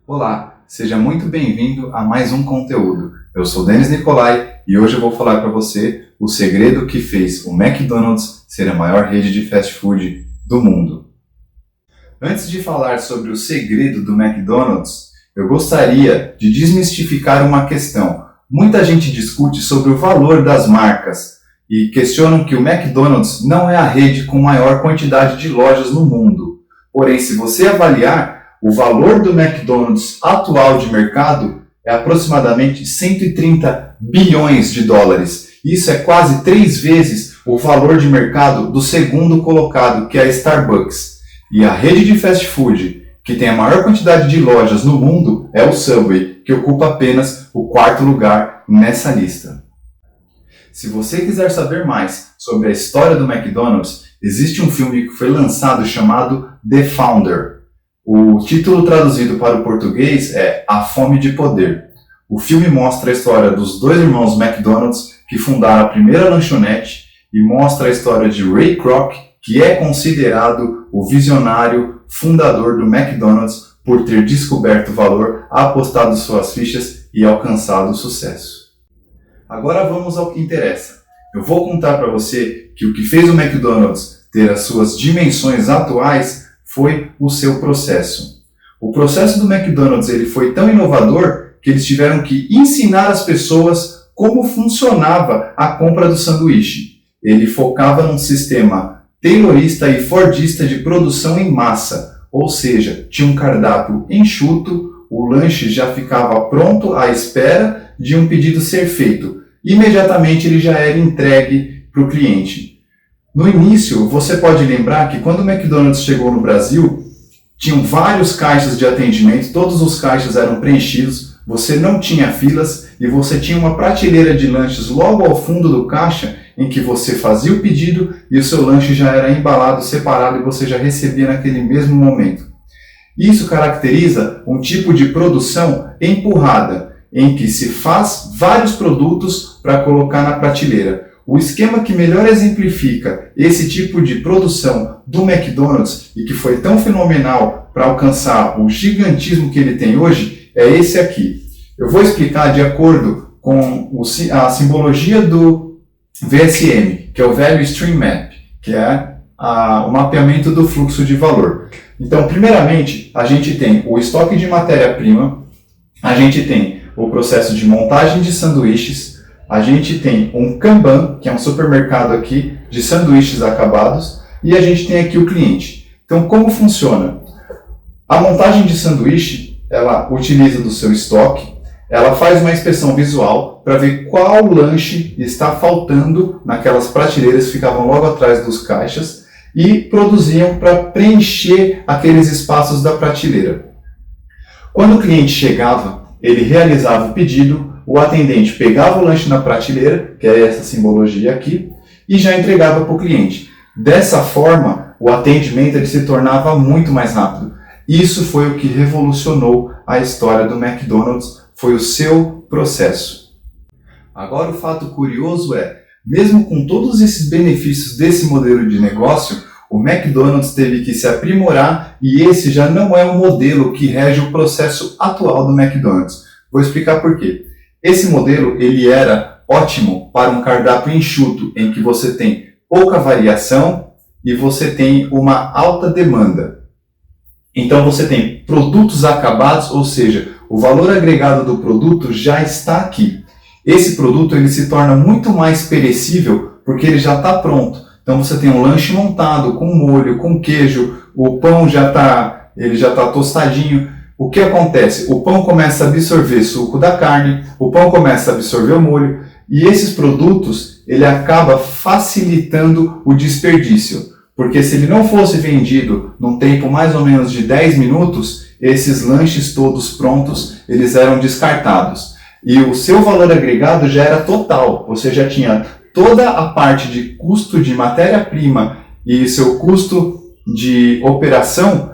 Olá, seja muito bem-vindo a mais um conteúdo. Eu sou Denis Nicolai e hoje eu vou falar para você o segredo que fez o McDonald's ser a maior rede de fast food do mundo. Antes de falar sobre o segredo do McDonald's, eu gostaria de desmistificar uma questão. Muita gente discute sobre o valor das marcas e questionam que o McDonald's não é a rede com maior quantidade de lojas no mundo. Porém, se você avaliar, o valor do McDonald's atual de mercado é aproximadamente 130 bilhões de dólares. Isso é quase 3 vezes o valor de mercado do segundo colocado, que é a Starbucks. E a rede de fast food que tem a maior quantidade de lojas no mundo é o Subway, que ocupa apenas o 4º lugar nessa lista. Se você quiser saber mais sobre a história do McDonald's, existe um filme que foi lançado chamado The Founder. O título traduzido para o português é A Fome de Poder. O filme mostra a história dos dois irmãos McDonald's que fundaram a primeira lanchonete e mostra a história de Ray Kroc, que é considerado o visionário fundador do McDonald's por ter descoberto o valor, apostado suas fichas e alcançado o sucesso. Agora vamos ao que interessa. Eu vou contar para você que o que fez o McDonald's ter as suas dimensões atuais foi o seu processo. O processo do McDonald's ele foi tão inovador que eles tiveram que ensinar as pessoas como funcionava a compra do sanduíche. Ele focava num sistema taylorista e fordista de produção em massa, ou seja, tinha um cardápio enxuto, o lanche já ficava pronto à espera de um pedido ser feito. Imediatamente ele já era entregue para o cliente. No início, você pode lembrar que quando o McDonald's chegou no Brasil, tinham vários caixas de atendimento, todos os caixas eram preenchidos, você não tinha filas e você tinha uma prateleira de lanches logo ao fundo do caixa em que você fazia o pedido e o seu lanche já era embalado, separado e você já recebia naquele mesmo momento. Isso caracteriza um tipo de produção empurrada, em que se faz vários produtos para colocar na prateleira. O esquema que melhor exemplifica esse tipo de produção do McDonald's e que foi tão fenomenal para alcançar o gigantismo que ele tem hoje é esse aqui. Eu vou explicar de acordo com a simbologia do VSM, que é o Value Stream Map, que é o mapeamento do fluxo de valor. Então, primeiramente, a gente tem o estoque de matéria-prima, a gente tem o processo de montagem de sanduíches, a gente tem um Kanban, que é um supermercado aqui de sanduíches acabados, e a gente tem aqui o cliente. Então, como funciona? A montagem de sanduíche, ela utiliza do seu estoque, ela faz uma inspeção visual para ver qual lanche está faltando naquelas prateleiras que ficavam logo atrás dos caixas e produziam para preencher aqueles espaços da prateleira. Quando o cliente chegava, ele realizava o pedido, o atendente pegava o lanche na prateleira, que é essa simbologia aqui, e já entregava para o cliente. Dessa forma, o atendimento ele se tornava muito mais rápido. Isso foi o que revolucionou a história do McDonald's, foi o seu processo. Agora o fato curioso é, mesmo com todos esses benefícios desse modelo de negócio, o McDonald's teve que se aprimorar e esse já não é o modelo que rege o processo atual do McDonald's. Vou explicar por quê. Esse modelo ele era ótimo para um cardápio enxuto, em que você tem pouca variação e você tem uma alta demanda. Então você tem produtos acabados, ou seja, o valor agregado do produto já está aqui. Esse produto ele se torna muito mais perecível porque ele já está pronto. Então você tem um lanche montado com molho, com queijo, o pão já está tostadinho. O que acontece? O pão começa a absorver suco da carne, o pão começa a absorver o molho e esses produtos ele acaba facilitando o desperdício. Porque se ele não fosse vendido num tempo mais ou menos de 10 minutos, esses lanches todos prontos, eles eram descartados. E o seu valor agregado já era total, você já tinha toda a parte de custo de matéria-prima e seu custo de operação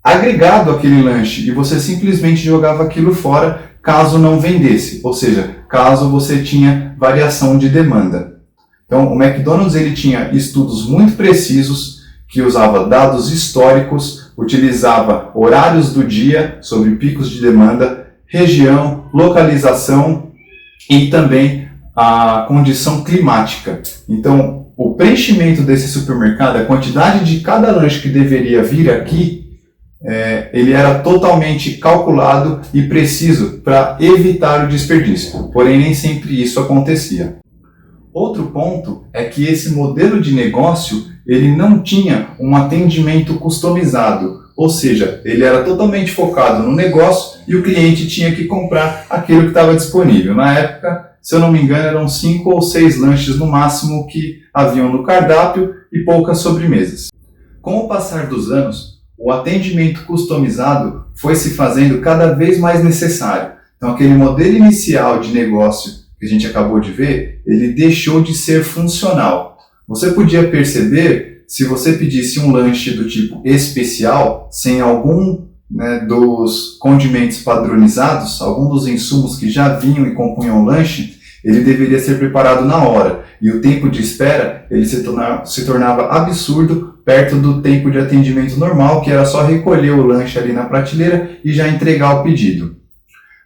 agregado àquele lanche e você simplesmente jogava aquilo fora caso não vendesse, ou seja, caso você tinha variação de demanda. Então, o McDonald's ele tinha estudos muito precisos que usava dados históricos utilizava horários do dia sobre picos de demanda, região, localização e também a condição climática. Então, o preenchimento desse supermercado, a quantidade de cada lanche que deveria vir aqui, ele era totalmente calculado e preciso para evitar o desperdício. Porém, nem sempre isso acontecia. Outro ponto é que esse modelo de negócio ele não tinha um atendimento customizado, ou seja, ele era totalmente focado no negócio e o cliente tinha que comprar aquilo que estava disponível. Na época, se eu não me engano, eram 5 ou 6 lanches no máximo que haviam no cardápio e poucas sobremesas. Com o passar dos anos, o atendimento customizado foi se fazendo cada vez mais necessário. Então, aquele modelo inicial de negócio que a gente acabou de ver, ele deixou de ser funcional. Você podia perceber, se você pedisse um lanche do tipo especial, sem algum dos condimentos padronizados, algum dos insumos que já vinham e compunham o lanche, ele deveria ser preparado na hora. E o tempo de espera ele se tornava absurdo perto do tempo de atendimento normal, que era só recolher o lanche ali na prateleira e já entregar o pedido.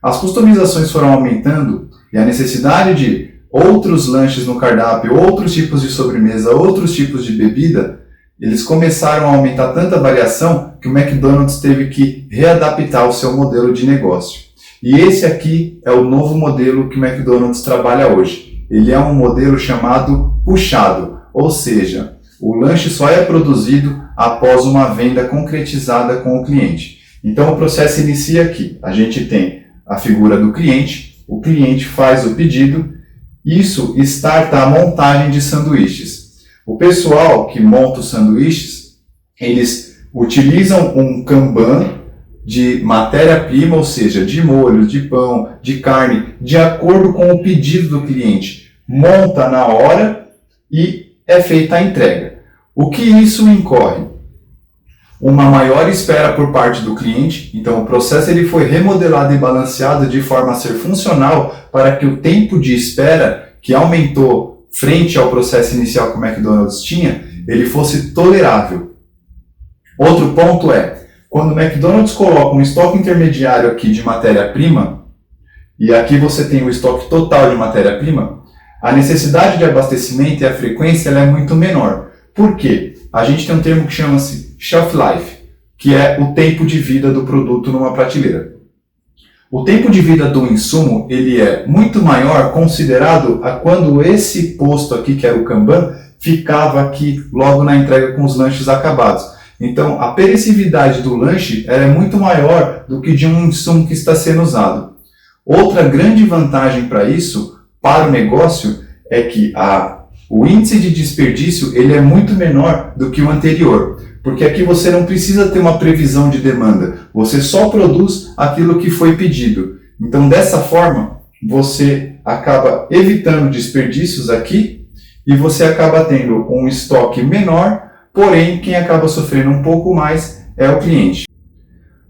As customizações foram aumentando e a necessidade de outros lanches no cardápio, outros tipos de sobremesa, outros tipos de bebida, eles começaram a aumentar tanta variação que o McDonald's teve que readaptar o seu modelo de negócio. E esse aqui é o novo modelo que o McDonald's trabalha hoje. Ele é um modelo chamado puxado, ou seja, o lanche só é produzido após uma venda concretizada com o cliente. Então o processo inicia aqui. A gente tem a figura do cliente, o cliente faz o pedido, isso starta a montagem de sanduíches. O pessoal que monta os sanduíches, eles utilizam um Kanban de matéria-prima, ou seja, de molhos, de pão, de carne, de acordo com o pedido do cliente. Monta na hora e é feita a entrega. O que isso incorre? Uma maior espera por parte do cliente, então o processo ele foi remodelado e balanceado de forma a ser funcional para que o tempo de espera, que aumentou frente ao processo inicial que o McDonald's tinha, ele fosse tolerável. Outro ponto é, quando o McDonald's coloca um estoque intermediário aqui de matéria-prima, e aqui você tem o estoque total de matéria-prima, a necessidade de abastecimento e a frequência ela é muito menor. Por quê? A gente tem um termo que chama-se shelf life, que é o tempo de vida do produto numa prateleira. O tempo de vida do insumo ele é muito maior considerado a quando esse posto aqui, que era o Kanban, ficava aqui logo na entrega com os lanches acabados. Então, a perecividade do lanche é muito maior do que de um insumo que está sendo usado. Outra grande vantagem para isso, para o negócio, é que o índice de desperdício ele é muito menor do que o anterior. Porque aqui você não precisa ter uma previsão de demanda, você só produz aquilo que foi pedido. Então, dessa forma, você acaba evitando desperdícios aqui e você acaba tendo um estoque menor, porém, quem acaba sofrendo um pouco mais é o cliente.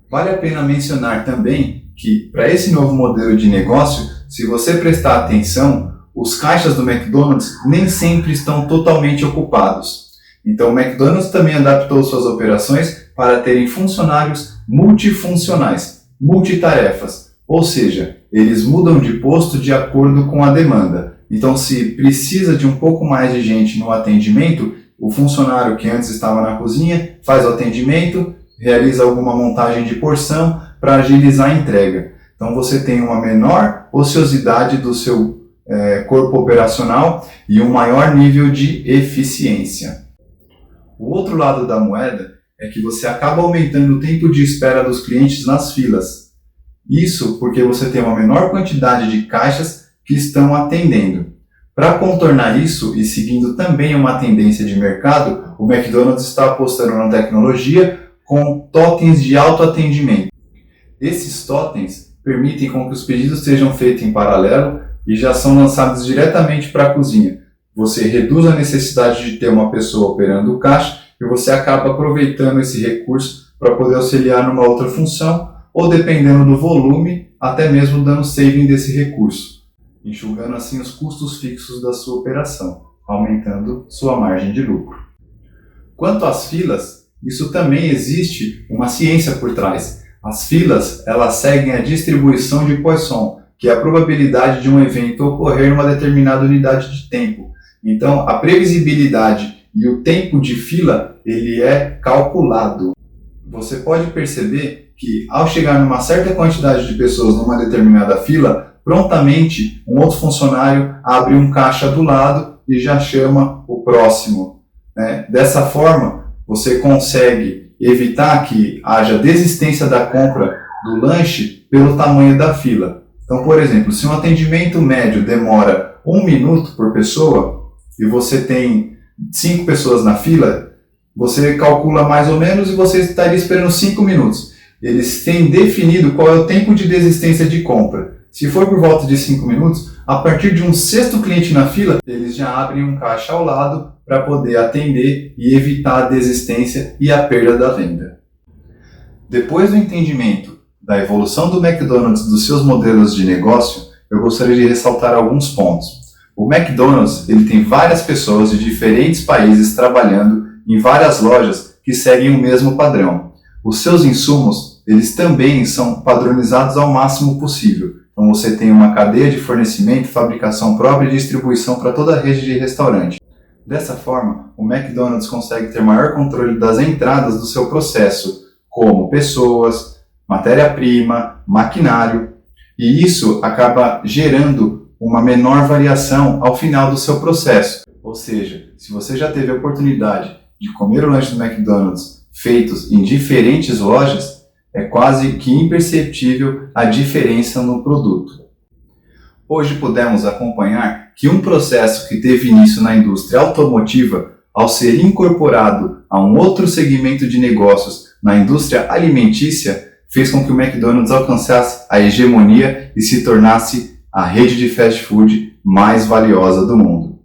Vale a pena mencionar também que, para esse novo modelo de negócio, se você prestar atenção, os caixas do McDonald's nem sempre estão totalmente ocupados. Então, o McDonald's também adaptou suas operações para terem funcionários multifuncionais, multitarefas, ou seja, eles mudam de posto de acordo com a demanda. Então, se precisa de um pouco mais de gente no atendimento, o funcionário que antes estava na cozinha faz o atendimento, realiza alguma montagem de porção para agilizar a entrega. Então, você tem uma menor ociosidade do seu corpo operacional e um maior nível de eficiência. O outro lado da moeda é que você acaba aumentando o tempo de espera dos clientes nas filas. Isso porque você tem uma menor quantidade de caixas que estão atendendo. Para contornar isso e seguindo também uma tendência de mercado, o McDonald's está apostando na tecnologia com totens de autoatendimento. Esses totens permitem com que os pedidos sejam feitos em paralelo e já são lançados diretamente para a cozinha. Você reduz a necessidade de ter uma pessoa operando o caixa e você acaba aproveitando esse recurso para poder auxiliar numa outra função ou, dependendo do volume, até mesmo dando saving desse recurso, enxugando assim os custos fixos da sua operação, aumentando sua margem de lucro. Quanto às filas, isso também existe uma ciência por trás. As filas, elas seguem a distribuição de Poisson, que é a probabilidade de um evento ocorrer numa determinada unidade de tempo. Então, a previsibilidade e o tempo de fila, ele é calculado. Você pode perceber que, ao chegar numa certa quantidade de pessoas numa determinada fila, prontamente um outro funcionário abre um caixa do lado e já chama o próximo, né? Dessa forma, você consegue evitar que haja desistência da compra do lanche pelo tamanho da fila. Então, por exemplo, se um atendimento médio demora 1 minuto por pessoa e você tem 5 pessoas na fila, você calcula mais ou menos e você estaria esperando 5 minutos. Eles têm definido qual é o tempo de desistência de compra. Se for por volta de 5 minutos, a partir de um sexto cliente na fila, eles já abrem um caixa ao lado para poder atender e evitar a desistência e a perda da venda. Depois do entendimento da evolução do McDonald's dos seus modelos de negócio, eu gostaria de ressaltar alguns pontos. O McDonald's ele tem várias pessoas de diferentes países trabalhando em várias lojas que seguem o mesmo padrão. Os seus insumos eles também são padronizados ao máximo possível. Então você tem uma cadeia de fornecimento, fabricação própria e distribuição para toda a rede de restaurante. Dessa forma, o McDonald's consegue ter maior controle das entradas do seu processo, como pessoas, matéria-prima, maquinário, e isso acaba gerando uma menor variação ao final do seu processo. Ou seja, se você já teve a oportunidade de comer o lanche do McDonald's feitos em diferentes lojas, é quase que imperceptível a diferença no produto. Hoje pudemos acompanhar que um processo que teve início na indústria automotiva, ao ser incorporado a um outro segmento de negócios na indústria alimentícia, fez com que o McDonald's alcançasse a hegemonia e se tornasse a rede de fast food mais valiosa do mundo.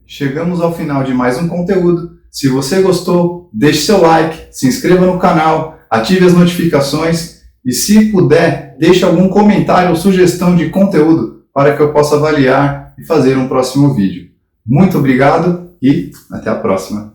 Chegamos ao final de mais um conteúdo. Se você gostou, deixe seu like, se inscreva no canal, ative as notificações e, se puder, deixe algum comentário ou sugestão de conteúdo para que eu possa avaliar e fazer um próximo vídeo. Muito obrigado e até a próxima!